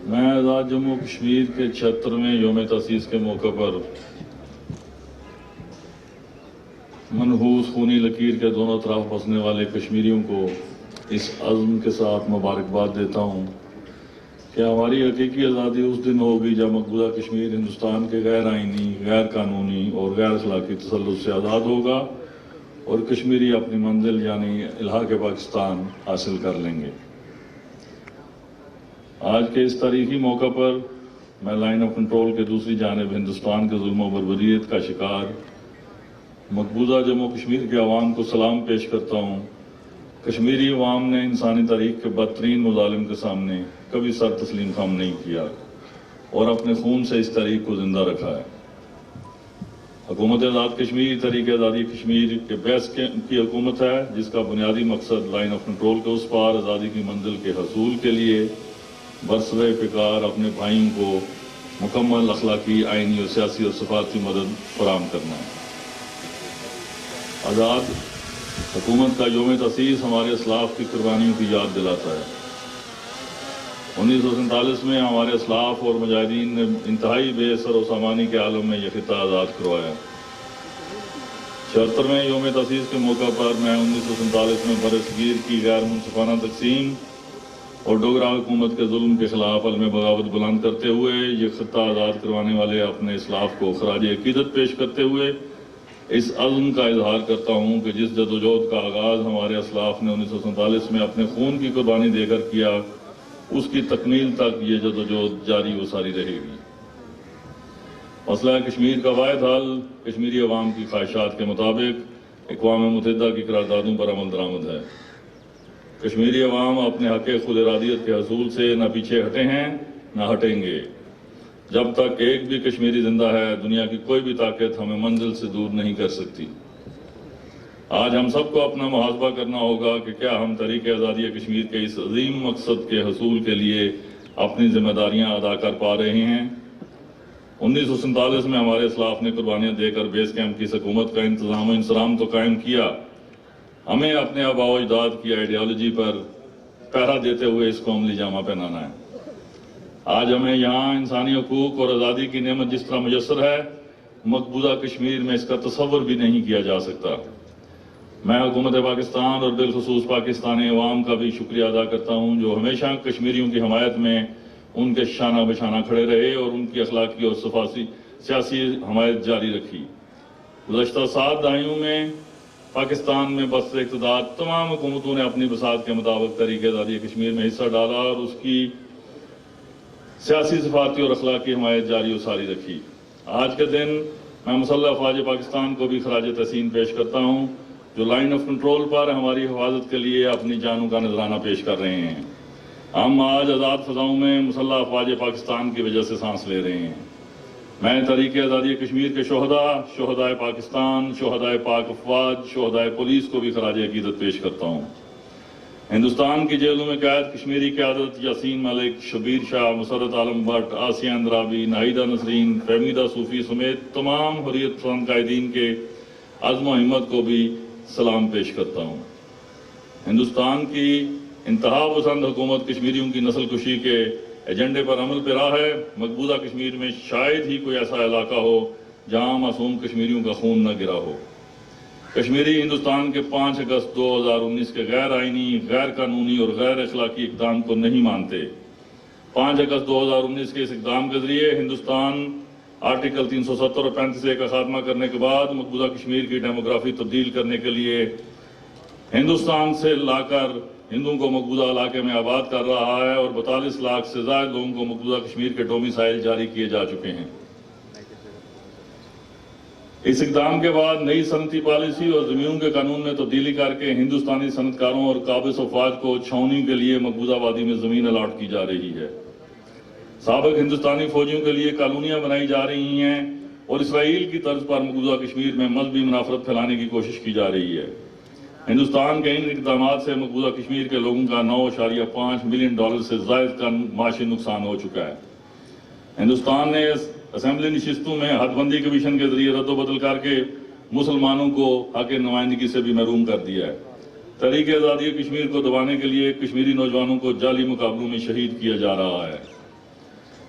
میں آزاد جموں کشمیر کے 76ویں یوم تاسیس کے موقع پر منحوس خونی لکیر کے دونوں طرف بسنے والے کشمیریوں کو اس عزم کے ساتھ مبارکباد دیتا ہوں کہ ہماری حقیقی آزادی اس دن ہوگی جب مقبوضہ کشمیر ہندوستان کے غیر آئینی، غیر قانونی اور غیر اخلاقی تسلط سے آزاد ہوگا اور کشمیری اپنی منزل یعنی الحاق پاکستان حاصل کر لیں گے۔ آج کے اس تاریخی موقع پر میں لائن آف کنٹرول کے دوسری جانب ہندوستان کے ظلم و بربریت کا شکار مقبوضہ جموں کشمیر کے عوام کو سلام پیش کرتا ہوں۔ کشمیری عوام نے انسانی تاریخ کے بدترین مظالم کے سامنے کبھی سر تسلیم خم نہیں کیا اور اپنے خون سے اس تاریخ کو زندہ رکھا ہے۔ حکومت آزاد کشمیر تحریک آزادی کشمیر کے بیس کی حکومت ہے، جس کا بنیادی مقصد لائن آف کنٹرول کے اس پار آزادی کی منزل کے حصول کے لیے برسر پیکار اپنے بھائیوں کو مکمل اخلاقی، آئینی اور سیاسی اور سفارتی مدد فراہم کرنا ہے۔ آزاد حکومت کا یوم تاسیس ہمارے اسلاف کی قربانیوں کی یاد دلاتا ہے۔ 1947 میں ہمارے اسلاف اور مجاہدین نے انتہائی بے اثر و سامانی کے عالم میں یہ خطہ آزاد کروایا۔ 76ویں یوم تاسیس کے موقع پر میں 1947 میں برصغیر کی غیر منصفانہ تقسیم اور ڈوگرا حکومت کے ظلم کے خلاف علم بغاوت بلند کرتے ہوئے یہ خطہ آزاد کروانے والے اپنے اسلاف کو خراج عقیدت پیش کرتے ہوئے اس عزم کا اظہار کرتا ہوں کہ جس جدوجہد کا آغاز ہمارے اسلاف نے 1947 میں اپنے خون کی قربانی دے کر کیا، اس کی تکمیل تک یہ جدوجہد جاری و ساری رہے گی۔ مسئلہ کشمیر کا واحد حل کشمیری عوام کی خواہشات کے مطابق اقوام متحدہ کی قراردادوں پر عمل درآمد ہے۔ کشمیری عوام اپنے حق خود ارادیت کے حصول سے نہ پیچھے ہٹے ہیں نہ ہٹیں گے۔ جب تک ایک بھی کشمیری زندہ ہے، دنیا کی کوئی بھی طاقت ہمیں منزل سے دور نہیں کر سکتی۔ آج ہم سب کو اپنا محاسبہ کرنا ہوگا کہ کیا ہم تحریک آزادی کشمیر کے اس عظیم مقصد کے حصول کے لیے اپنی ذمہ داریاں ادا کر پا رہے ہیں۔ 1947 میں ہمارے اسلاف نے قربانیاں دے کر بیس کیمپ کی حکومت کا انتظام و انصرام تو قائم کیا، ہمیں اپنے آباء و اجداد کی آئیڈیالوجی پر پہرا دیتے ہوئے اس کو عملی جامہ پہنانا ہے۔ آج ہمیں یہاں انسانی حقوق اور آزادی کی نعمت جس طرح میسر ہے، مقبوضہ کشمیر میں اس کا تصور بھی نہیں کیا جا سکتا۔ میں حکومت پاکستان اور بالخصوص پاکستانی عوام کا بھی شکریہ ادا کرتا ہوں جو ہمیشہ کشمیریوں کی حمایت میں ان کے شانہ بشانہ کھڑے رہے اور ان کی اخلاقی اور سیاسی حمایت جاری رکھی۔ گزشتہ 7 دہائیوں میں پاکستان میں بسر اقتدار تمام حکومتوں نے اپنی بساط کے مطابق تحریک آزادی کشمیر میں حصہ ڈالا اور اس کی سیاسی، سفارتی اور اخلاقی حمایت جاری و ساری رکھی۔ آج کے دن میں مسلح افواج پاکستان کو بھی خراج تحسین پیش کرتا ہوں جو لائن آف کنٹرول پر ہماری حفاظت کے لیے اپنی جانوں کا نذرانہ پیش کر رہے ہیں۔ ہم آج آزاد فضاؤں میں مسلح افواج پاکستان کی وجہ سے سانس لے رہے ہیں۔ میں تحریک آزادی کشمیر کے شہداء پاکستان، شہداء پاک افواج، شہداء پولیس کو بھی خراج عقیدت پیش کرتا ہوں۔ ہندوستان کی جیلوں میں قید کشمیری قیادت یاسین ملک، شبیر شاہ، مسرت عالم بٹ، آسیہ اندرابی، ناہیدہ نسرین، فہمیدہ صوفی سمیت تمام حریت پسند قائدین کے عزم و ہمت کو بھی سلام پیش کرتا ہوں۔ ہندوستان کی انتہا پسند حکومت کشمیریوں کی نسل کشی کے ایجنڈے پر عمل پیرا ہے۔ مقبوضہ کشمیر میں شاید ہی کوئی ایسا علاقہ ہو جہاں معصوم کشمیریوں کا خون نہ گرا ہو۔ کشمیری ہندوستان کے 5 اگست 2019 کے غیر آئینی، غیر قانونی اور غیر اخلاقی اقدام کو نہیں مانتے۔ 5 اگست 2019 کے اس اقدام کے ذریعے ہندوستان آرٹیکل 370 اور 35A کا خاتمہ کرنے کے بعد مقبوضہ کشمیر کی ڈیموگرافی تبدیل کرنے کے لیے ہندوستان سے لا کر ہندوؤں کو مقبوضہ علاقے میں آباد کر رہا ہے اور 42 لاکھ سے زائد لوگوں کو مقبوضہ کشمیر کے ڈومیسائل جاری کیے جا چکے ہیں۔ اس اقدام کے بعد نئی صنعتی پالیسی اور زمینوں کے قانون میں تبدیلی کر کے ہندوستانی صنعتکاروں اور قابض افواج کو چھاؤنی کے لیے مقبوضہ وادی میں زمین الاٹ کی جا رہی ہے۔ سابق ہندوستانی فوجیوں کے لیے کالونیاں بنائی جا رہی ہیں اور اسرائیل کی طرز پر مقبوضہ کشمیر میں مذہبی منافرت پھیلانے کی کوشش کی جا رہی ہے۔ ہندوستان کے ان اقدامات سے مقبوضہ کشمیر کے لوگوں کا $9.5 ملین سے زائد کا معاشی نقصان ہو چکا ہے۔ ہندوستان نے اسمبلی نشستوں میں حد بندی کمیشن کے ذریعے رد و بدل کر کے مسلمانوں کو حق نمائندگی سے بھی محروم کر دیا ہے۔ تحریک آزادی کشمیر کو دبانے کے لیے کشمیری نوجوانوں کو جعلی مقابلوں میں شہید کیا جا رہا ہے۔